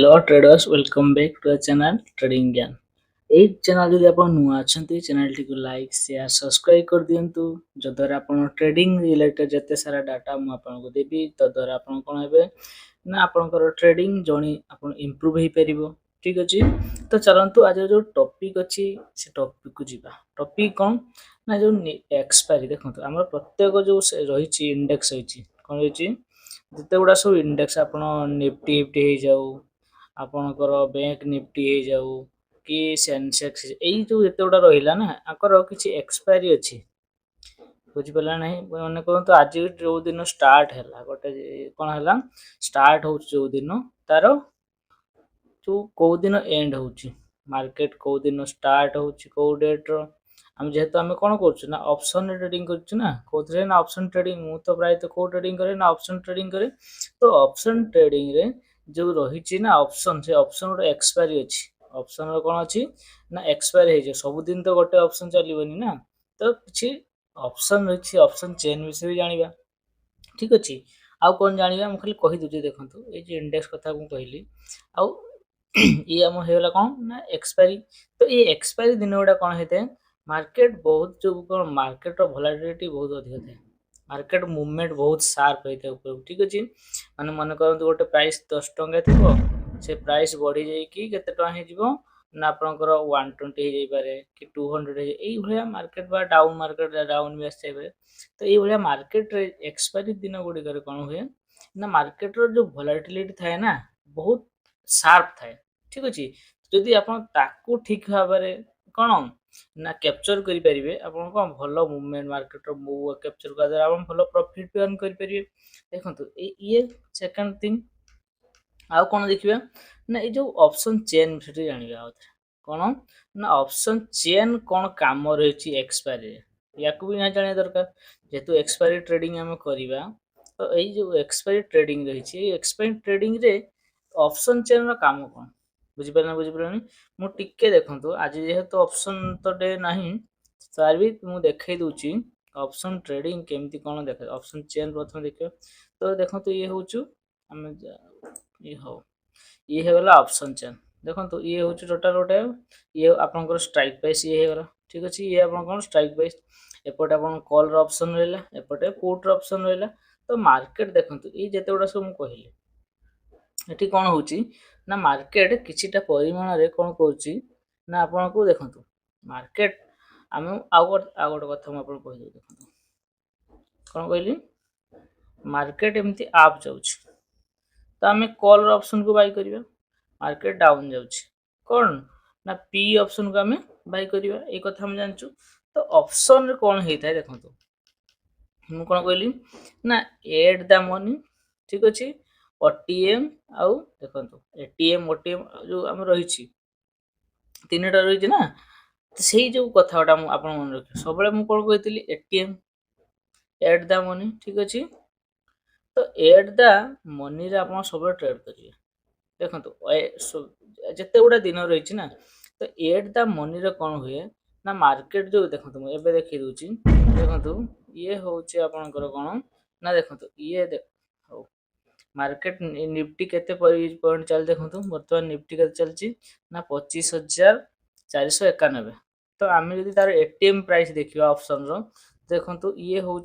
Hello traders welcome back to the channel trading Gyan. ए channel जदि आप नुआ अच्छे चैनल टी लाइक शेयर सब्सक्राइब कर दिंतु जद्वारा आप ट्रेडिंग रिलेटेड जिते सारा डाटा मुझे देवी तद्वारा आप कौन हे ना आपंकर ट्रेडिंग जर्नी आप इम्प्रूव हो पार। ठीक अच्छे तो चलतु आज जो टॉपिक अच्छी से टॉपिक को जीवा। टॉपिक कौन ना जो एक्सपायरी देखो आम प्रत्येक जो रही इंडेक्स रही कौन रही जिते गुड़ा सब इंडेक्स आप निफ्टी हिफ्टी हो जाऊ आपणकर बैंक निफ्टी हो जाऊ कि सेंसेक्स यही जो जिते गुड़ा रहा ना आकर किसी एक्सपायरी अच्छी बुझीपारा ना मन कहतु आज जो दिन स्टार्ट है गोटे कौन है स्टार्ट हो जो दिन तार जो कौ दिन एंड हो मार्केट कौ दिन स्टार्ट हो कौ डेट हम जेहेतु आम कौन कर ऑप्शन ट्रेडिंग कर ना ऑप्शन ट्रेडिंग मु तो प्राय तो ट्रेडिंग करे ना ऑप्शन ट्रेडिंग करे। तो ऑप्शन ट्रेडिंग रे जो रही ना ऑप्शन से ऑप्शन गोटे एक्सपायरी अच्छी ऑप्शन कौन अच्छी ना एक्सपायरी हो सब दिन तो गोटे ऑप्शन चलनी ना तो किसी ऑप्शन रही ऑप्शन चेन विषय जाना ठीक अच्छे आउ कौन जाना मुझे खाली कहीदे देखो ये इंडेक्स कथा कहली आउ ये आम होगा कौन ना एक्सपायरी। तो ये एक्सपायरी दिन गुड़ा कौन होता है मार्केट बहुत जो कौन मार्केट वोलाटिलिटी बहुत अधिक था मार्केट मूवमेंट बहुत शार्प होता है ऊपर ठीक अच्छे मैंने मन करते गोटे प्राइस 10 टंका थी से प्राइस बढ़ी जाकि केते टंका हो ना आपंकर 120 हो जापे कि 200 ये मार्केट बा डाउन मार्केट डाउन भी आसपे। तो ये मार्केट एक्सपायरी दिन गुड़िक कौन हुए ना मार्केट जो वोलाटिलिटी थाए ना बहुत शार्प थाए ठीक अच्छे जदि आप ठीक भाव कौन ना कैप्चर करेंगे आप भल मूवमेंट मार्केट मूव कैप्चर द्वारा आप भल प्रॉफिट भी अर्न करेंगे। देखो ये सेकंड थिंग आउ कौन देखिए ना ये जो ऑप्शन चेन जाना कौन ना ऑप्शन चेन कौन काम रही एक्सपायरी या भी ना जाना दरकार जेहेतु एक्सपायरी ट्रेडिंग आम करवा। तो यही जो एक्सपायरी ट्रेडिंग रही एक्सपायरी ट्रेडिंग रे ऑप्शन चेन काम कौन बुझीपारे मुझे देखो आज जेहेतु ऑप्शन तो डे ना तार भी मुझे देखई दूची ऑप्शन ट्रेडिंग केमती कौन देख ऑप्शन चेन प्रथम देखिए। तो देखो ये हूँ ये हो ये होगा ऑप्शन चेन देखो ये हूँ टोटाल गोटे ये आपंकर स्ट्राइक प्राइस ये होगा ठीक अच्छे ये आप कौन स्ट्राइक प्राइस एपटे आप कॉल ऑप्शन रहा एपटे पुट ऑप्शन रहा। तो मार्केट देखो ये जिते गुड़ा सब मुझे कहली ये कौन हो ना मार्केट किछिटा परिमाण रे कौन कर ना आपन को देखो मार्केट आम आउ गोटे कथा मुझे कह देखो कौन कहली मार्केट एमती आप जाऊँ तो आम कॉल ऑप्शन को बाय करवा मार्केट डाउन जाऊँ कौन ना पी ऑप्शन को आम बाय करवा ये कथा हम जानचु। तो ऑप्शन रे कौन होता है देखो मुझे कौन कहली ना एड द मनी ठीक अच्छे ओटीएम आउ देखो एटीएम ओटीएम जो आम रही तीन टा रही ना तो से जो कथा आप मन रखिए सब मुझे कौन कही एटीएम एड द मनी ठीक अच्छे। तो एड द मनी आप सब ट्रेड करेंगे देखो जिते गुड़ा दिन रही ना तो एड द मनी रे कौन हुए ना मार्केट जो देखो मुझे देखी दूची देखो ये हूँ आपंकर कौन ना देखो ये हो मार्केट निफ्टी केते पॉइंट चल देखो बर्तमान निफ्टी के चलती ना 25,491। तो आम जब तार एटीएम प्राइस देखा ऑप्शन रो देखो ये हूँ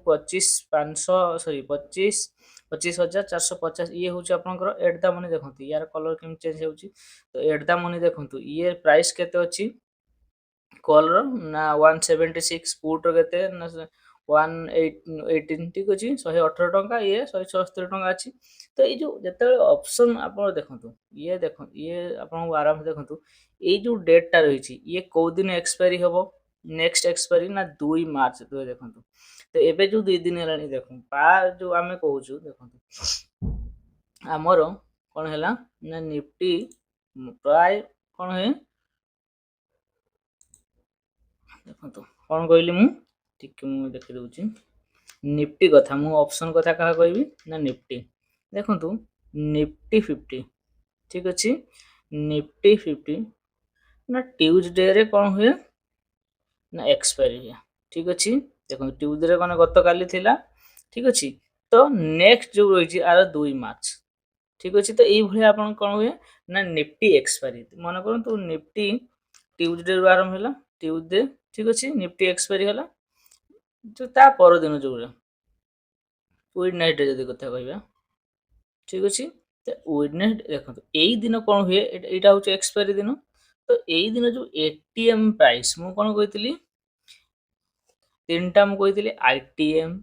25,500 सॉरी 25,450 ये हूँ आपंकर एट द मनी देखो यार कलर केम चेंज हो तो एट द मनी देखो ये प्राइस केते अच्छी कॉल ना 176 पुट के ना 118 ठीक अच्छे 118 टंका ये 176 टंका अच्छी। तो ये जो जिते ऑप्शन आप देखो ये आप आराम से देखो ये जो डेटा रही ये कौ दिन एक्सपायरी हम नेक्स्ट एक्सपायरी ना 2 मार्च देखो। तो एबे जो 2 दिन है देखो जो आम कहूँ देखो आमर कौन है ना निफ्टी प्राय कौन है देखो कौन कहली मुझे देखी दूची निफ्टी कथा मु ऑप्शन कथा कहा कहबी ना निफ्टी देखो निफ्टी 50 ठीक अच्छे निफ्टी 50 ना ट्यूजडे रे कौन हुए ना एक्सपायरी हुए ठीक अच्छे। देखो ट्यूजडे कौन गत काली थिला ठीक अच्छे। तो नेक्स्ट जो रही आर 2 मार्च ठीक अच्छे। तो ये आप कौन हुए ना निफ्टी एक्सपायरी मन करूँ निफ्टी ट्यूजडे रु आरंभ है ट्यूजडे ठीक अच्छे निफ्टी एक्सपायरी है जो ता परदिन जो ୱିଡନେସଡେ ଯଦି କଥା କହିବା ଠିକ ଅଛି। ତ ୱିଡନେସଡେ ଦେଖନ୍ତୁ ଏଇ ଦିନ କଣ ହୁଏ ଏଇଟା ହଉଛି ଏକ୍ସପାୟରୀ ଦିନ। ତ ଏଇ ଦିନ ଯୋଉ ଏଟିଏମ୍ ପ୍ରାଇସ୍ ମୁଁ କଣ କହିଥିଲି ତିନିଟା ମୁଁ କହିଥିଲି ଆଇଟିଏମ୍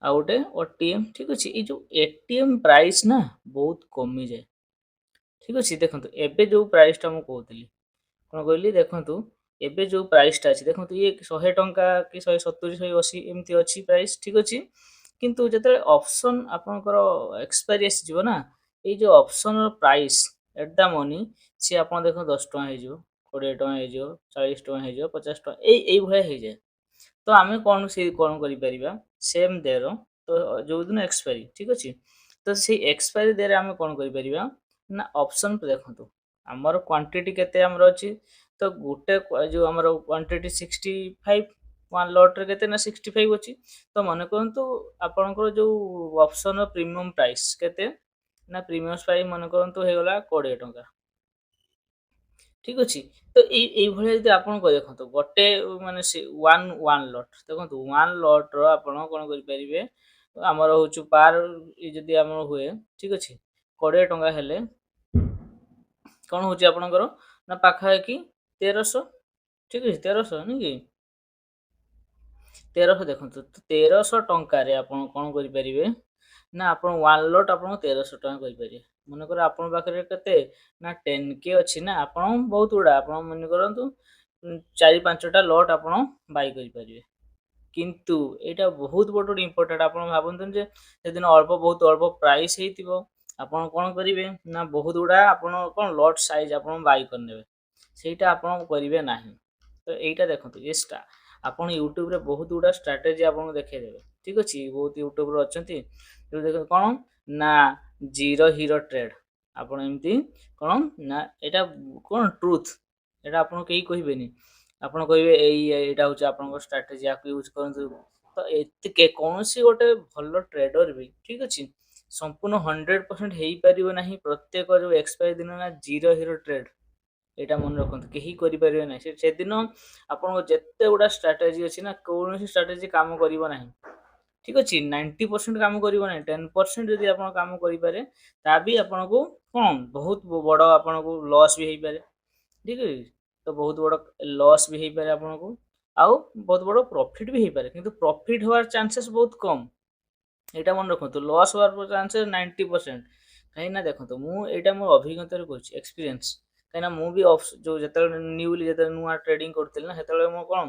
ଆଉ ଗୋଟେ ଓଟିଏମ୍ ଠିକ ଅଛି। ଏଇ ଯୋଉ ଏଟିଏମ୍ ପ୍ରାଇସ୍ ନା ବହୁତ କମିଯାଏ ଠିକ ଅଛି। ଦେଖନ୍ତୁ ଏବେ ଯୋଉ ପ୍ରାଇସ୍ ଟା ମୁଁ କହୁଥିଲି କଣ କହିଲି ଦେଖନ୍ତୁ ଏବେ ଯୋଉ ପ୍ରାଇସ୍ ଟା ଅଛି ଦେଖନ୍ତୁ ଇଏ 100 ଟଙ୍କା କି 170 180 ଏମିତି ଅଛି ପ୍ରାଇସ୍ ଠିକ ଅଛି। କିନ୍ତୁ ଯେତେବେଳେ ଅପସନ୍ ଆପଣଙ୍କର ଏକ୍ସପାୟରୀ ଆସିଯିବ ନା ଏଇ ଯୋଉ ଅପସନ୍ ର ପ୍ରାଇସ୍ ଏଟ୍ ଦ ମନି ସିଏ ଆପଣ ଦେଖନ୍ତୁ 10 ଟଙ୍କା ହେଇଯିବ 20 ଟଙ୍କା ହେଇଯିବ 40 ଟଙ୍କା ହେଇଯିବ 50 ଟଙ୍କା ଏଇଭଳିଆ ହେଇଯାଏ। ତ ଆମେ କଣ କରିପାରିବା ସେମ୍ ଡେର ତ ଯୋଉଦିନ ଏକ୍ସପାୟରୀ ଠିକ ଅଛି। ତ ସେଇ ଏକ୍ସପାୟରୀ ଡେରେ ଆମେ କଣ କରିପାରିବା ନା ଅପସନ୍ ଦେଖନ୍ତୁ ଆମର କ୍ୱାଣ୍ଟିଟି କେତେ ଆମର ଅଛି ତ ଗୋଟେ ଯୋଉ ଆମର କ୍ୱାଣ୍ଟିଟି 65 ୱାନ୍ ଲଟ୍ରେ କେତେ ନା 65 ଅଛି। ତ ମନେ କରନ୍ତୁ ଆପଣଙ୍କର ଯୋଉ ଅପସନ୍ ପ୍ରିମିୟମ୍ ପ୍ରାଇସ୍ କେତେ ନା ପ୍ରିମିୟମ୍ ପ୍ରାଇସ୍ ମନେ କରନ୍ତୁ ହେଇଗଲା 20 ଟଙ୍କା ଠିକ ଅଛି। ତ ଏଇଭଳିଆ ଯଦି ଆପଣ ଦେଖନ୍ତୁ ଗୋଟେ ମାନେ ସେ ୱାନ୍ ଲଟ୍ ଦେଖନ୍ତୁ ୱାନ୍ ଲଟ୍ ର ଆପଣ କଣ କରିପାରିବେ ଆମର ହଉଛି ପାର ଯଦି ଆମର ହୁଏ ଠିକ ଅଛି 20 ଟଙ୍କା ହେଲେ କଣ ହଉଛି ଆପଣଙ୍କର ନା ପାଖାପାଖି 1300 ଠିକ ଅଛି 1300 ନୁହେଁ କି 1300 ଦେଖନ୍ତୁ 1300 ଟଙ୍କାରେ ଆପଣ କଣ କରିପାରିବେ ନା ଆପଣ ୱାନ୍ ଲଟ୍ ଆପଣ 1300 ଟଙ୍କା କରିପାରିବେ। ମନେକର ଆପଣଙ୍କ ପାଖରେ କେତେ ନା 10K ଅଛି ନା ଆପଣ ବହୁତ ଗୁଡା ଆପଣ ମନେ କରନ୍ତୁ 4-5ଟା ଲଟ୍ ଆପଣ ବାଇ କରିପାରିବେ। କିନ୍ତୁ ଏଇଟା ବହୁତ ବଡ ଇମ୍ପୋର୍ଟାଣ୍ଟ ଆପଣ ଭାବନ୍ତୁନି ଯେ ସେଦିନ ବହୁତ ଅଳ୍ପ ପ୍ରାଇସ୍ ହେଇଥିବ ଆପଣ କଣ କରିବେ ନା ବହୁତ ଗୁଡା ଆପଣ କଣ ଲଟ୍ ସାଇଜ ଆପଣ ବାଇ କରିନେବେ ସେଇଟା ଆପଣ କରିବେ ନାହିଁ। ତ ଏଇଟା ଦେଖନ୍ତୁ ଆପଣ ୟୁଟ୍ୟୁବରେ ବହୁତ ଗୁଡା ଷ୍ଟ୍ରାଟେଜି ଆପଣଙ୍କୁ ଦେଖେଇଦେବେ ଠିକ ଅଛି। ବହୁତ ୟୁଟ୍ୟୁବର ଅଛନ୍ତି ଦେଖନ୍ତୁ କଣ ନା ଜିରୋ ହିରୋ ଟ୍ରେଡ୍ ଆପଣ ଏମିତି କଣ ନା ଏଇଟା କଣ ଟ୍ରୁଥ ଏଇଟା ଆପଣ କେହି କହିବେନି ଆପଣ କହିବେ ଏଇଟା ହଉଛି ଆପଣଙ୍କ ଷ୍ଟ୍ରାଟେଜି ଆକୁ ୟୁଜ କରନ୍ତୁ। ତ ଏତିକେ କୌଣସି ଗୋଟେ ଭଲ ଟ୍ରେଡର ବି ଠିକ ଅଛି ସମ୍ପୂର୍ଣ୍ଣ 100% ହେଇପାରିବ ନାହିଁ। ପ୍ରତ୍ୟେକ ଯୋଉ ଏକ୍ସପାୟରୀ ଦିନ ନା ଜିରୋ ହିରୋ ଟ୍ରେଡ୍ ଏଇଟା ମନେ ରଖନ୍ତୁ କେହି କରିପାରିବେ ନାହିଁ। ସେଦିନ ଆପଣଙ୍କ ଯେତେ ଗୁଡା ଷ୍ଟ୍ରାଟେଜି ଅଛି ନା କୌଣସି ଷ୍ଟ୍ରାଟେଜି କାମ କରିବ ନାହିଁ ଠିକ ଅଛି। 90% କାମ କରିବ ନାହିଁ 10% ଯଦି ଆପଣ କାମ କରିପାରେ ତା ବି ଆପଣଙ୍କୁ କଣ ବହୁତ ବଡ ଆପଣଙ୍କୁ ଲସ୍ ବି ହେଇପାରେ ଠିକ ଅଛି। ତ ବହୁତ ବଡ ଲସ୍ ବି ହେଇପାରେ ଆପଣଙ୍କୁ ଆଉ ବହୁତ ବଡ ପ୍ରଫିଟ ବି ହେଇପାରେ କିନ୍ତୁ ପ୍ରଫିଟ ହବାର ଚାନ୍ସେସ୍ ବହୁତ କମ ଏଇଟା ମନେ ରଖନ୍ତୁ। ଲସ୍ ହବାର ଚାନ୍ସେସ୍ 90% କାହିଁକି ନା ଦେଖନ୍ତୁ ମୁଁ ଏଇଟା ମୋ ଅଭିଜ୍ଞତାରେ କହୁଛି ଏକ୍ସପିରିଏନ୍ସ କାହିଁକିନା ମୁଁ ବି ଯୋଉ ଯେତେବେଳେ ନୂଆ ଟ୍ରେଡିଂ କରୁଥିଲି ନା ସେତେବେଳେ ମୁଁ କଣ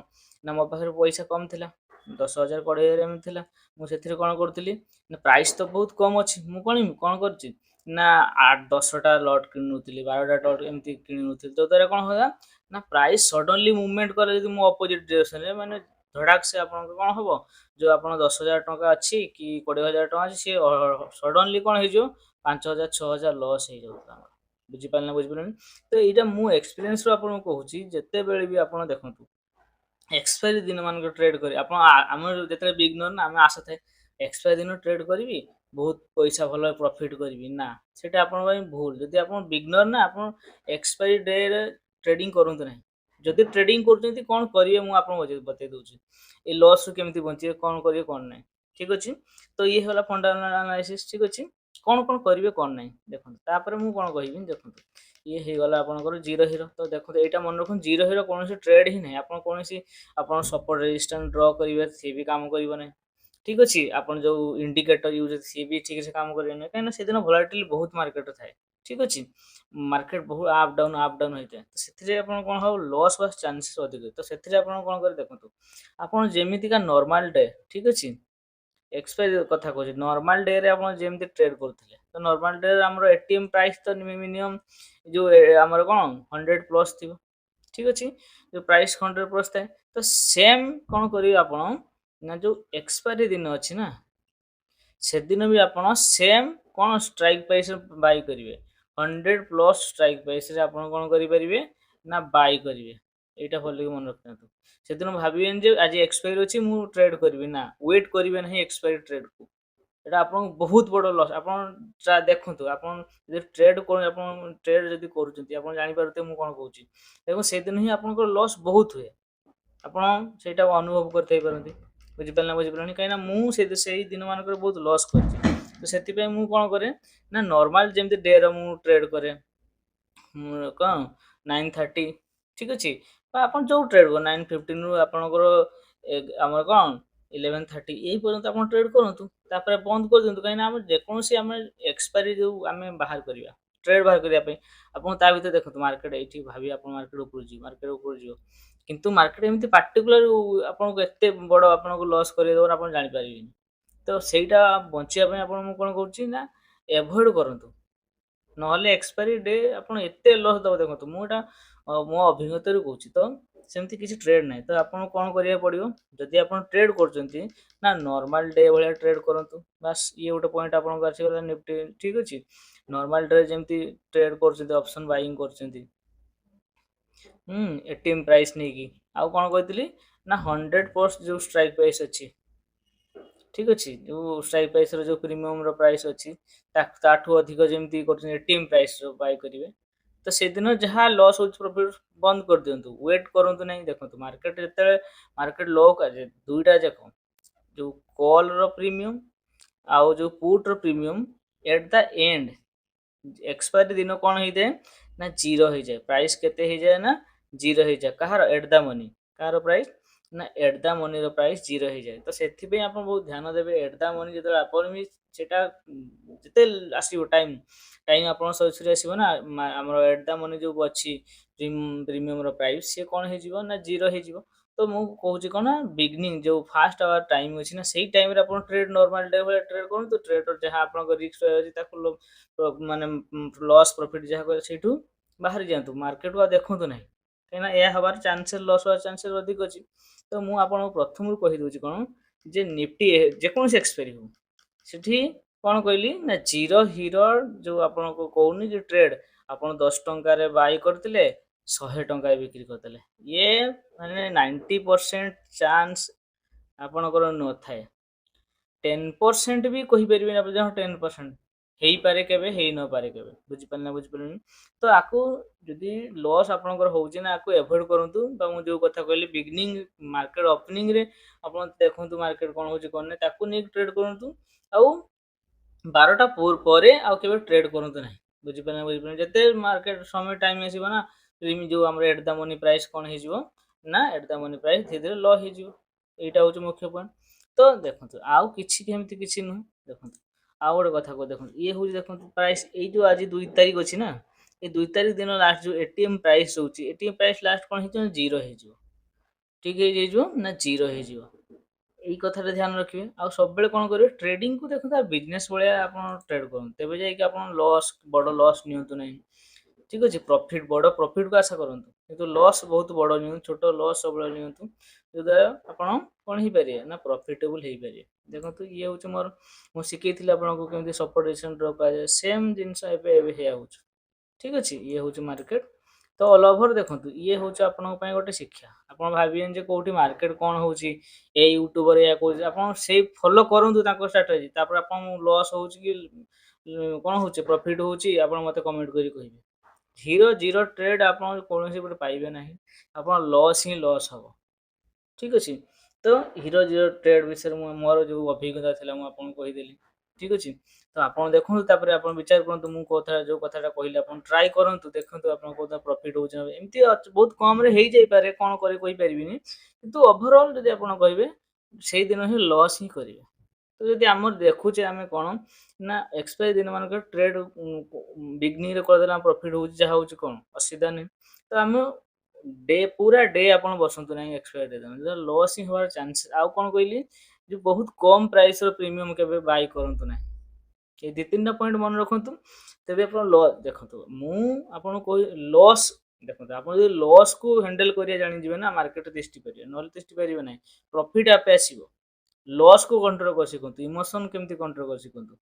ନା ମୋ ପାଖରେ ପଇସା କମ ଥିଲା 10,000 20,000 ଏମିତି ଥିଲା। ମୁଁ ସେଥିରେ କଣ କରୁଥିଲି ନା ପ୍ରାଇସ୍ ତ ବହୁତ କମ ଅଛି ମୁଁ କଣ କରୁଛି ନା 8-10ଟା ଲଟ୍ କିଣି ନଉଥିଲି 12ଟା ଲଟ୍ ଏମିତି କିଣି ନଉଥିଲି। ତ ଦ୍ୱାରା କଣ ହେଲା ନା ପ୍ରାଇସ୍ ସଡନଲି ମୁଭମେଣ୍ଟ କଲେ ଯଦି ମୁଁ ଅପୋଜିଟ ଡିରେକ୍ସନରେ ମାନେ ଧଡାକ ସେ ଆପଣଙ୍କ କଣ ହବ ଯୋଉ ଆପଣ 10,000 ଟଙ୍କା ଅଛି କି 20,000 ଟଙ୍କା ଅଛି ସିଏ ସଡନଲି କଣ ହେଇଯିବ 5,000 6,000 ଲସ୍ ହେଇଯାଉଥିଲା ଆମର ବୁଝିପାରିଲେ ନା ବୁଝିପାରିଲେନି। ତ ଏଇଟା ମୁଁ ଏକ୍ସପିରିଏନ୍ସ ରୁ ଆପଣଙ୍କୁ କହୁଛି ଯେତେବେଳେ ବି ଆପଣ ଦେଖନ୍ତୁ ଏକ୍ସପାୟରୀ ଦିନ ମାନଙ୍କ ଟ୍ରେଡ୍ କରି ଆପଣ ଆମର ଯେତେବେଳେ ବିଗନର ନା ଆମେ ଆଶା ଥାଏ ଏକ୍ସପାୟରୀ ଦିନ ଟ୍ରେଡ୍ କରିବି ବହୁତ ପଇସା ଭଲ ପ୍ରଫିଟ କରିବି ନା ସେଇଟା ଆପଣଙ୍କ ପାଇଁ ଭୁଲ। ଯଦି ଆପଣ ବିଗନର ନା ଆପଣ ଏକ୍ସପାୟରୀ ଡେରେ ଟ୍ରେଡିଂ କରନ୍ତୁ ନାହିଁ। ଯଦି ଟ୍ରେଡିଂ କରୁଛନ୍ତି କଣ କରିବେ ମୁଁ ଆପଣଙ୍କୁ ବତେଇ ଦଉଛି ଏ ଲସ୍ ରୁ କେମିତି ବଞ୍ଚିବେ କଣ କରିବେ କଣ ନାହିଁ ଠିକ ଅଛି। ତ ଇଏ ହେଲା ଫଣ୍ଡାମେଣ୍ଟାଲ ଆନାଲିସିସ୍ ଠିକ ଅଛି। କଣ କରିବେ କଣ ନାହିଁ ଦେଖନ୍ତୁ ତାପରେ ମୁଁ କଣ କହିବି ଦେଖନ୍ତୁ ଇଏ ହେଇଗଲା ଆପଣଙ୍କର ଜିରୋ ହିରୋ। ତ ଦେଖନ୍ତୁ ଏଇଟା ମନେ ରଖନ୍ତୁ ଜିରୋ ହିରୋ କୌଣସି ଟ୍ରେଡ୍ ହିଁ ନାହିଁ ଆପଣ କୌଣସି ଆପଣ ସପୋର୍ଟ ରେଜିଷ୍ଟାନ୍ସ ଡ୍ର କରିବେ ସିଏ ବି କାମ କରିବ ନାହିଁ ଠିକ ଅଛି। ଆପଣ ଯୋଉ ଇଣ୍ଡିକେଟର ୟୁଜ ସିଏ ବି ଠିକ ସେ କାମ କରିବ ନାହିଁ କାହିଁକିନା ସେଦିନ ଭଲାଟିଲି ବହୁତ ମାର୍କେଟରେ ଥାଏ ଠିକ ଅଛି। ମାର୍କେଟ ବହୁତ ଅପ୍ ଡାଉନ୍ ହେଇଥାଏ ତ ସେଥିରେ ଆପଣ କଣ ହବ ଲସ୍ ହବାର ଚାନ୍ସେସ୍ ଅଧିକ ତ ସେଥିରେ ଆପଣ କଣ କରି ଦେଖନ୍ତୁ ଆପଣ ଯେମିତିକା ନର୍ମାଲ ଡେ ଠିକ ଅଛି ଏକ୍ସପାୟରୀ କଥା କହୁଛି ନର୍ମାଲ ଡେ ରେ ଆପଣ ଯେମିତି ଟ୍ରେଡ୍ କରୁଥିଲେ ତ ନର୍ମାଲ ଡେ ରେ ଆମର ଏଟିଏମ୍ ପ୍ରାଇସ୍ ତ ମିନିମମ୍ ଯୋଉ ଆମର କଣ 100 ପ୍ଲସ୍ ଥିବ ଠିକ ଅଛି। ଯୋଉ ପ୍ରାଇସ୍ 100 ପ୍ଲସ୍ ଥାଏ ତ ସେମ୍ କଣ କରିବେ ଆପଣ ନା ଯୋଉ ଏକ୍ସପାୟରୀ ଦିନ ଅଛି ନା ସେଦିନ ବି ଆପଣ ସେମ୍ କଣ ଷ୍ଟ୍ରାଇକ୍ ପ୍ରାଇସ୍ ବାଇ କରିବେ 100 ପ୍ଲସ୍ ଷ୍ଟ୍ରାଇକ୍ ପ୍ରାଇସ୍ ରେ ଆପଣ କଣ କରିପାରିବେ ନା ବାଇ କରିବେ। ଏଇଟା ଭଲକି ମନେ ରଖିଥାନ୍ତୁ। ସେଦିନ ଭାବିବେନି ଯେ ଆଜି ଏକ୍ସପାୟରୀ ଅଛି ମୁଁ ଟ୍ରେଡ୍ କରିବି ନା ୱେଟ୍ କରିବେ ନାହିଁ ଏକ୍ସପାୟରୀ ଟ୍ରେଡ୍ କୁ ଏଇଟା ଆପଣଙ୍କୁ ବହୁତ ବଡ଼ ଲସ୍। ଆପଣ ଦେଖନ୍ତୁ, ଆପଣ ଯଦି ଟ୍ରେଡ୍ ଯଦି କରୁଛନ୍ତି, ଆପଣ ଜାଣିପାରୁଥିବେ ମୁଁ କ'ଣ କହୁଛି। ଏବଂ ସେଦିନ ହିଁ ଆପଣଙ୍କର ଲସ୍ ବହୁତ ହୁଏ। ଆପଣ ସେଇଟାକୁ ଅନୁଭବ କରିଥାଇ ପାରନ୍ତି। ବୁଝିପାରିଲେ ନା ବୁଝିପାରିଲେନି? କାହିଁକିନା ମୁଁ ସେଇ ଦିନମାନଙ୍କରେ ବହୁତ ଲସ୍ କରିଛି। ତ ସେଥିପାଇଁ ମୁଁ କ'ଣ କରେ ନା, ନର୍ମାଲ ଯେମିତି ଡେର ମୁଁ ଟ୍ରେଡ୍ କରେ, କ'ଣ 9:30 ଠିକ୍ ଅଛି, ବା ଆପଣ ଯୋଉ ଟ୍ରେଡ୍ କର 9:15ରୁ ଆପଣଙ୍କର ଆମର କ'ଣ 11:30 ଏଇ ପର୍ଯ୍ୟନ୍ତ ଆପଣ ଟ୍ରେଡ୍ କରନ୍ତୁ। ତାପରେ ବନ୍ଦ କରିଦିଅନ୍ତୁ। କାହିଁକିନା ଆମେ ଯେକୌଣସି ଆମେ ଏକ୍ସପାୟରି ଯୋଉ ଆମେ ବାହାର କରିବା, ଟ୍ରେଡ୍ ବାହାର କରିବା ପାଇଁ, ଆପଣ ତା ଭିତରେ ଦେଖନ୍ତୁ ମାର୍କେଟ ଏଇଠି ଭାବିବେ ଆପଣ ମାର୍କେଟ ଉପରକୁ ଯିବ, ମାର୍କେଟ ଉପରକୁ ଯିବ। କିନ୍ତୁ ମାର୍କେଟ ଏମିତି ପାର୍ଟିକୁଲାର ଆପଣଙ୍କୁ ଏତେ ବଡ଼ ଆପଣଙ୍କୁ ଲସ୍ କରେଇଦେବ ଆପଣ ଜାଣିପାରିବେନି। ତ ସେଇଟା ବଞ୍ଚିବା ପାଇଁ ଆପଣ ମୁଁ କ'ଣ କରୁଛି ନା, ଏଭଏଡ୍ କରନ୍ତୁ। ନହେଲେ ଏକ୍ସପାୟରି ଡେ ଆପଣ ଏତେ ଲସ୍ ଦେବ। ଦେଖନ୍ତୁ ମୁଁ ଏଇଟା ମୋ ଅଭିଜ୍ଞତାରୁ କହୁଛି। ତ ସେମିତି କିଛି ଟ୍ରେଡ୍ ନାହିଁ। ତ ଆପଣଙ୍କୁ କ'ଣ କରିବାକୁ ପଡ଼ିବ, ଯଦି ଆପଣ ଟ୍ରେଡ୍ କରୁଛନ୍ତି ନା ନର୍ମାଲ ଡେ ଭଳିଆ ଟ୍ରେଡ୍ କରନ୍ତୁ। ବାସ୍ ଇଏ ଗୋଟେ ପଏଣ୍ଟ ଆପଣଙ୍କୁ ଆସିଗଲା ନିଫ୍ଟି, ଠିକ୍ ଅଛି। ନର୍ମାଲ ଡେ ଯେମିତି ଟ୍ରେଡ୍ କରୁଛନ୍ତି, ଅପସନ୍ ବାଇଂ କରୁଛନ୍ତି, ଏଟିଏମ୍ ପ୍ରାଇସ୍ ନେଇକି। ଆଉ କ'ଣ କହିଥିଲି ନା 100% ଯୋଉ ଷ୍ଟ୍ରାଇକ୍ ପ୍ରାଇସ୍ ଅଛି, ଠିକ୍ ଅଛି, ଯୋଉ ଷ୍ଟ୍ରାଇକ୍ ପ୍ରାଇସ୍ର ଯୋଉ ପ୍ରିମିୟମର ପ୍ରାଇସ୍ ଅଛି, ତାଠୁ ଅଧିକ ଯେମିତି କରୁଛନ୍ତି ଏଟିଏମ୍ ପ୍ରାଇସ୍ର ବାଇ କରିବେ। ତ ସେଦିନ ଯାହା ଲସ୍ ହେଉଛି ପ୍ରଫିଟ୍ ବନ୍ଦ କରିଦିଅନ୍ତୁ, ୱେଟ୍ କରନ୍ତୁ ନାହିଁ। ଦେଖନ୍ତୁ ମାର୍କେଟ ଯେତେବେଳେ ମାର୍କେଟ ଲୋ କାଜେ ଦୁଇଟା ଯାକ, ଯୋଉ କଲ୍ର ପ୍ରିମିୟମ୍ ଆଉ ଯୋଉ ପୁଟ୍ର premium, at the end expiry ଦିନ କ'ଣ ହେଇଯାଏ ନା ଜିରୋ ହେଇଯାଏ। ପ୍ରାଇସ୍ କେତେ ହେଇଯାଏ ନା ଜିରୋ ହେଇଯାଏ। କାହାର? At the money. କାହାର ପ୍ରାଇସ୍ ନା ଏଟ୍ ଦ ମନିର ପ୍ରାଇସ୍ ଜିରୋ ହେଇଯାଏ। ତ ସେଥିପାଇଁ ଆପଣ ବହୁତ ଧ୍ୟାନ ଦେବେ। ଏଟ୍ ଦ ମନି ଯେତେବେଳେ ଆପଣ ବି ସେଟା ଯେତେ ଆସିବ ଟାଇମ୍ ଆପଣଙ୍କ ସରି ଆସିବ ନା, ଆମର ଏଟ୍ ଦ ମନି ଯୋଉ ଅଛି ପ୍ରିମିୟମର ପ୍ରାଇସ୍, ସିଏ କ'ଣ ହେଇଯିବ ନା ଜିରୋ ହେଇଯିବ। ତ ମୁଁ କହୁଛି କ'ଣ ନା, ବିଗିନିଂ ଯୋଉ ଫାଷ୍ଟ ଆୱାର ଟାଇମ୍ ଅଛି ନା, ସେଇ ଟାଇମ୍ରେ ଆପଣ ଟ୍ରେଡ୍ ନର୍ମାଲ ଡେ ଭଳିଆ ଟ୍ରେଡ୍ କରନ୍ତୁ। ଟ୍ରେଡ୍ର ଯାହା ଆପଣଙ୍କ ରିସ୍କ ରହିଛି ତାକୁ ମାନେ ଲସ୍ ପ୍ରଫିଟ୍ ଯାହା କହିଲେ ସେଇଠୁ ବାହାରି ଯାଆନ୍ତୁ। ମାର୍କେଟକୁ ଆଉ ଦେଖନ୍ତୁ ନାହିଁ, କାହିଁକିନା ଏହା ହେବାର ଚାନ୍ସେସ୍, ଲସ୍ ହେବାର ଚାନ୍ସେସ୍ ଅଧିକ ଅଛି। ତ ମୁଁ ଆପଣଙ୍କୁ ପ୍ରଥମରୁ କହିଦେଉଛି କ'ଣ, ଯେ ନିଫ୍ଟି ଯେକୌଣସି ଏକ୍ସପାୟରି ହଉ, ସେଠି କ'ଣ କହିଲି ନା ଜିରୋ ହିରୋ ଯୋଉ ଆପଣଙ୍କୁ କହୁନି ଯେ ଟ୍ରେଡ୍, ଆପଣ 10 ଟଙ୍କାରେ ବାଇ କରିଥିଲେ 100 ଟଙ୍କାରେ ବିକ୍ରି କରିଦେଲେ, ଇଏ ମାନେ 90% ଚାନ୍ସ ଆପଣଙ୍କର ନଥାଏ। 10% ବି କହିପାରିବେନି ଆପଣ, ଯାହା 10% ହେଇପାରେ, କେବେ ହେଇ ନପାରେ କେବେ। ବୁଝିପାରିଲେ ନା ବୁଝିପାରିଲେନି? ତ ଆକୁ ଯଦି ଲସ୍ ଆପଣଙ୍କର ହଉଛି ନା, ଆକୁ ଏଭଏଡ୍ କରନ୍ତୁ। ବା ମୁଁ ଯୋଉ କଥା କହିଲି ବିଗିନିଂ ମାର୍କେଟ ଓପନିଂରେ ଆପଣ ଦେଖନ୍ତୁ ମାର୍କେଟ କ'ଣ ହଉଛି କ'ଣ ନାହିଁ, ତାକୁ ନେଇକି ଟ୍ରେଡ୍ କରନ୍ତୁ। ଆଉ 12ଟା ପରେ ଆଉ କେବେ ଟ୍ରେଡ୍ କରନ୍ତୁ ନାହିଁ। ବୁଝିପାରିଲେ ନା ବୁଝିପାରିଲେନି? ଯେତେ ମାର୍କେଟ ସମୟ ଟାଇମ୍ ଆସିବ ନା, ଯୋଉ ଆମର ଏଟ୍ ଦ ମନି ପ୍ରାଇସ୍ କ'ଣ ହେଇଯିବ ନା, ଏଟ୍ ଦ ମନି ପ୍ରାଇସ୍ ଧୀରେ ଧୀରେ ଲ ହେଇଯିବ। ଏଇଟା ହଉଛି ମୁଖ୍ୟ ପଏଣ୍ଟ। ତ ଦେଖନ୍ତୁ ଆଉ କିଛି ଏମିତି କିଛି ନୁହେଁ। ଦେଖନ୍ତୁ ଆଉ ଗୋଟେ କଥା କହ, ଦେଖନ୍ତୁ ଇଏ ହଉଛି, ଦେଖନ୍ତୁ ପ୍ରାଇସ୍ ଏଇ ଯୋଉ ଆଜି 2 ତାରିଖ ଅଛି ନା, ଏଇ 2 ତାରିଖ ଦିନ ଲାଷ୍ଟ ଯୋଉ ଏଟିଏମ୍ ପ୍ରାଇସ୍ ରହୁଛି, ଏଟିଏମ୍ ପ୍ରାଇସ୍ ଲାଷ୍ଟ କ'ଣ ହେଇଯିବ ନା ଜିରୋ ହେଇଯିବ। ଠିକ୍ ହେଇଯିବ ନା ଜିରୋ ହେଇଯିବ। ଏଇ କଥାଟା ଧ୍ୟାନ ରଖିବେ। ଆଉ ସବୁବେଳେ କ'ଣ କରିବେ, ଟ୍ରେଡିଂକୁ ଦେଖନ୍ତୁ ଆଉ ବିଜନେସ୍ ଭଳିଆ ଆପଣ ଟ୍ରେଡ୍ କରନ୍ତୁ। ତେବେ ଯାଇକି ଆପଣ ବଡ଼ ଲସ୍ ନିଅନ୍ତୁ ନାହିଁ। ଠିକ୍ ଅଛି, ବଡ଼ ପ୍ରଫିଟକୁ ଆଶା କରନ୍ତୁ, କିନ୍ତୁ ଲସ୍ ବହୁତ ବଡ଼ ନିଅନ୍ତୁ, ଛୋଟ ଲସ୍ ସବୁବେଳେ ନିଅନ୍ତୁ, ଯଦ୍ୱାରା ଆପଣ କ'ଣ ହେଇପାରିବେ ନା ପ୍ରଫିଟେବୁଲ୍ ହେଇପାରିବେ। ଦେଖନ୍ତୁ ଇଏ ହେଉଛି ମୋର, ମୁଁ ଶିଖେଇଥିଲି ଆପଣଙ୍କୁ କେମିତି ସପୋର୍ଟ ରେଜିଷ୍ଟେନ୍ସ ଡ୍ର କରାଯାଏ। ସେମ୍ ଜିନିଷ ଏବେ ହେଇଆ ହେଉଛି। ଠିକ୍ ଅଛି, ଇଏ ହେଉଛି ମାର୍କେଟ। ତ ଅଲ୍ ଓଭର ଦେଖନ୍ତୁ, ଇଏ ହେଉଛି ଆପଣଙ୍କ ପାଇଁ ଗୋଟେ ଶିକ୍ଷା। ଆପଣ ଭାବିବେନି ଯେ କୋଉଠି ମାର୍କେଟ କ'ଣ ହେଉଛି, ଏଇ ୟୁଟ୍ୟୁବର ଏଇଆ କହୁଛି, ଆପଣ ସେଇ ଫଲୋ କରନ୍ତୁ ତାଙ୍କ ଷ୍ଟ୍ରାଟେଜି। ତାପରେ ଆପଣଙ୍କୁ ଲସ୍ ହେଉଛି କି କ'ଣ ହେଉଛି, ପ୍ରଫିଟ୍ ହେଉଛି, ଆପଣ ମୋତେ କମେଣ୍ଟ କରି କହିବେ। ଜିରୋ ଟ୍ରେଡ୍ ଆପଣ କୌଣସି ଗୋଟେ ପାଇବେ ନାହିଁ, ଆପଣ ଲସ୍ ହିଁ ଲସ୍ ହେବ। ଠିକ୍ ଅଛି। ତ ଜିରୋ ଟ୍ରେଡ୍ ବିଷୟରେ ମୋର ଯୋଉ ଅଭିଜ୍ଞତା ଥିଲା ମୁଁ ଆପଣଙ୍କୁ କହିଦେଲି। ଠିକ୍ ଅଛି। ତ ଆପଣ ଦେଖନ୍ତୁ, ତାପରେ ଆପଣ ବିଚାର କରନ୍ତୁ, ମୁଁ ଯୋଉ କଥାଟା କହିଲି ଆପଣ ଟ୍ରାଏ କରନ୍ତୁ, ଦେଖନ୍ତୁ ଆପଣ କୋଉଟା ପ୍ରଫିଟ୍ ହେଉଛି ନା। ଏମିତି ବହୁତ କମରେ ହେଇଯାଇପାରେ, କ'ଣ କରି କହିପାରିବିନି, କିନ୍ତୁ ଓଭରଅଲ୍ ଯଦି ଆପଣ କହିବେ ସେଇଦିନ ହିଁ ଲସ୍ ହିଁ କରିବେ। ତ ଯଦି ଆମର ଦେଖୁଛେ ଆମେ କ'ଣ ନା, ଏକ୍ସପାୟରି ଦିନମାନଙ୍କରେ ଟ୍ରେଡ୍ ବିଗିନିଂରେ କରିଦେଲେ ଆମ ପ୍ରଫିଟ୍ ହେଉଛି, ଯାହା ହେଉଛି କ'ଣ ଅସୁବିଧା ନାହିଁ। ତ ଆମେ ପୁରା ଡେ ଆପଣ ବସନ୍ତୁ ନାହିଁ ଏକ୍ସପାୟରି ଦିନ, ଲସ୍ ହିଁ ହେବାର ଚାନ୍ସେସ୍। ଆଉ କ'ଣ କହିଲି, ଯୋଉ ବହୁତ କମ୍ ପ୍ରାଇସ୍ର ପ୍ରିମିୟମ୍ କେବେ ବାଇ କରନ୍ତୁ ନାହିଁ। ଏଇ 2-3ଟା ପଏଣ୍ଟ ମନେ ରଖନ୍ତୁ। ତେବେ ଆପଣ ଦେଖନ୍ତୁ, ମୁଁ ଆପଣଙ୍କୁ ଲସ୍, ଦେଖନ୍ତୁ ଆପଣ ଯଦି ଲସ୍କୁ ହ୍ୟାଣ୍ଡେଲ୍ କରିବା ଜାଣିଯିବେ ନା, ମାର୍କେଟରେ ତିଷ୍ଠି ପାରିବେ, ନହେଲେ ତିଷ୍ଠି ପାରିବେ ନାହିଁ। ପ୍ରଫିଟ୍ ଆପେ ଆସିବ। ଲସ୍କୁ କଣ୍ଟ୍ରୋଲ କରି ଶିଖନ୍ତୁ, ଇମୋସନ୍ କେମିତି କଣ୍ଟ୍ରୋଲ କରି ଶିଖନ୍ତୁ।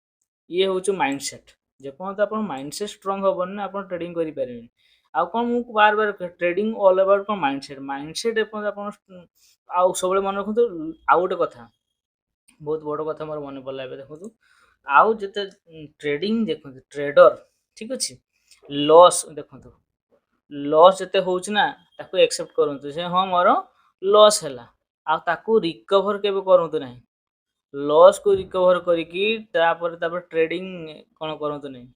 ଇଏ ହେଉଛି ମାଇଣ୍ଡସେଟ୍। ଯେପର୍ଯ୍ୟନ୍ତ ଆପଣ ମାଇଣ୍ଡସେଟ୍ ଷ୍ଟ୍ରଙ୍ଗ ହେବନି ନା, ଆପଣ ଟ୍ରେଡିଂ କରିପାରିବେନି। ଆଉ କ'ଣ ମୁଁ ବାର ଟ୍ରେଡିଂ ଅଲ୍ ଆବାଉଟ୍ କ'ଣ ମାଇଣ୍ଡସେଟ୍ ଏପର୍ଯ୍ୟନ୍ତ ଆପଣ ଆଉ ସବୁବେଳେ ମନେ ରଖନ୍ତୁ। ଆଉ ଗୋଟେ କଥା, बहुत बड़ कथा मोर मन पड़ा ए देखो आउ जिते ट्रेडिंग देखो ट्रेडर ठीक अच्छे लॉस देखो लॉस जिते हो ताको एक्सेप्ट करंतु से हाँ मोर लॉस है आ ताको रिकवर केबे करंतु नहीं लॉस को रिकवर करिकी तापर ट्रेडिंग कोन करंतु नहीं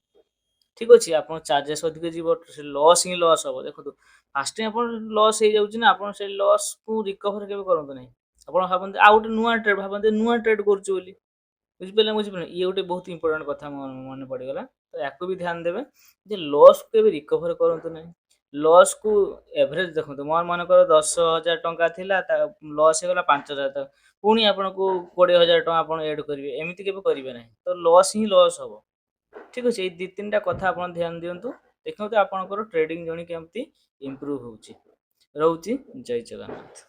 ठीक अच्छे आप चार्जेस अधिक जीव से लॉस ही लॉस हम देखो फास्ट आप लॉस हो जाऊँ ना आप लॉस को रिकवर केबे करंतु नहीं आप भावते आउ गोटे नुआ ट्रेड भावते नुआ ट्रेड करुँ बुझिपारे बुझिपारे ये गोटे बहुत इंपोर्टेंट कथा मन पड़गला तो या भी ध्यान देवे जे लॉस को रिकवर करंतु नहीं लॉस को एवरेज देखो मोर मनकर 10,000 टंका थिला लॉस हो गला 5,000 पुणी आपन को 20,000 टंका आप एड करेंगे एमती केबे करेंगे ना तो लॉस ही लॉस हम ठीक अच्छे ये दी तीन टा कथा आप ध्यान दिंतु देखते आपंकर ट्रेडिंग जर्नी केमती इम्प्रूव हो रोचे जय जगन्नाथ।